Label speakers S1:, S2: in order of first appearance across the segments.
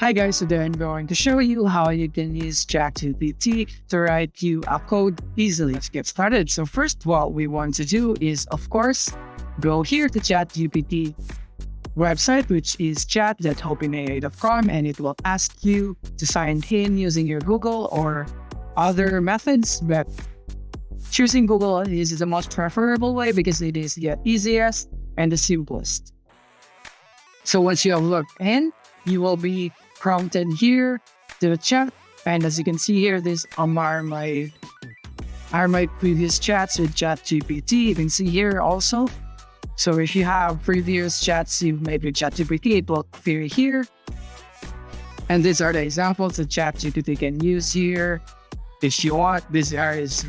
S1: Hi guys, today I'm going to show you how you can use ChatGPT to write you a code easily. Let's get started. So first, what we want to do is, of course, go here to ChatGPT website, which is chat.openai.com, and it will ask you to sign in using your Google or other methods, but choosing Google is the most preferable way because it is the easiest and the simplest. So once you have logged in, you will be prompted here to chat. And as you can see here, these are my previous chats with ChatGPT. You can see here also. So if you have previous chats you've made with ChatGPT, it will appear here. And these are the examples that ChatGPT can use here. If you want, this is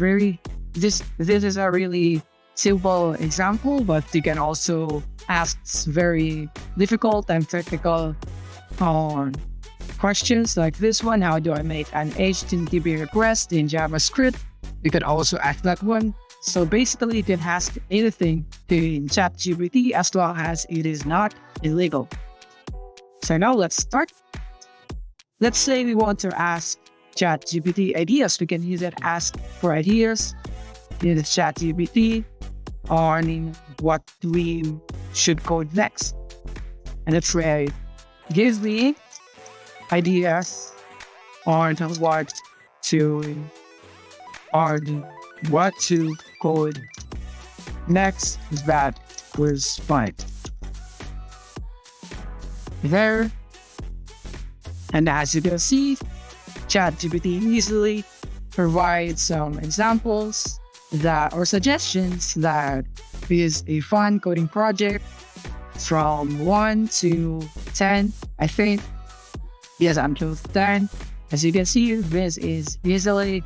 S1: a really simple example, but you can also ask very difficult and technical questions like this one. How do I make an HTTP request in JavaScript? You can also ask that one. So basically, you can ask anything in ChatGPT as long as it is not illegal. So now let's start. Let's say we want to ask ChatGPT ideas. We can use it, ask for ideas in the ChatGPT on what we should code next. And let's say, give me ideas on what to code next. That was fine. There. And as you can see, ChatGPT easily provides some examples or suggestions that is a fun coding project from 1 to 10, I think. Yes, I'm close to 10. As you can see, this is easily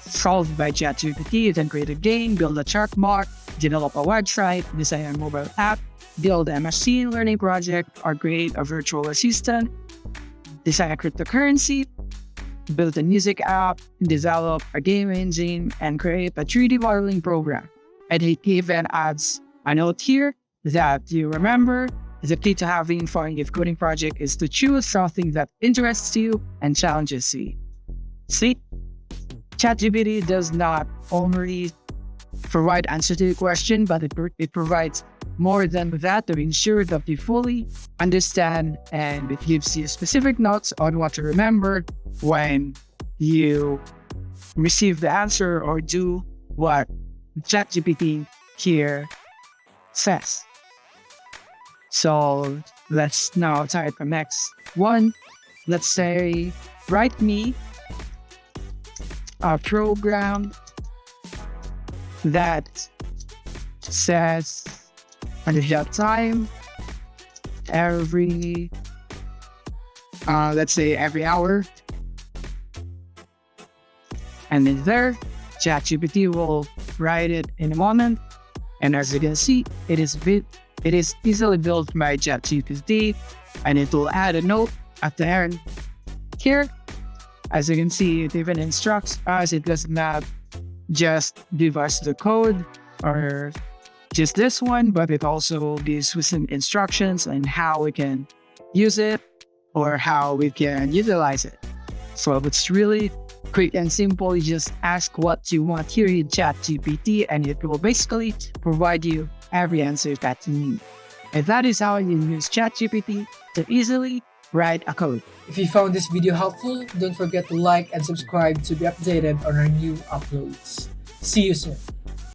S1: solved by ChatGPT. You can create a game, build a chatbot, develop a website, design a mobile app, build a machine learning project, or create a virtual assistant, design a cryptocurrency, build a music app, develop a game engine, and create a 3D modeling program. And it even adds a note here that you remember the key to having fun with coding project is to choose something that interests you and challenges you. See, ChatGPT does not only provide answer to the question, but it provides more than that to ensure that you fully understand, and it gives you specific notes on what to remember when you receive the answer or do what ChatGPT here says. So let's now type the next one. Let's say, write me a program that says at that time every let's say every hour, and then there ChatGPT will write it in a moment. And as you can see, it is easily built by ChatGPT, and it will add a note at the end here. As you can see, it even instructs us. It does not just give us the code or just this one, but it also gives us some instructions on how we can use it or how we can utilize it. So it's really quick and simple. You just ask what you want here in ChatGPT, and it will basically provide you every answer that you need. And that is how you use ChatGPT to easily write a code.
S2: If you found this video helpful, don't forget to like and subscribe to be updated on our new uploads. See you soon.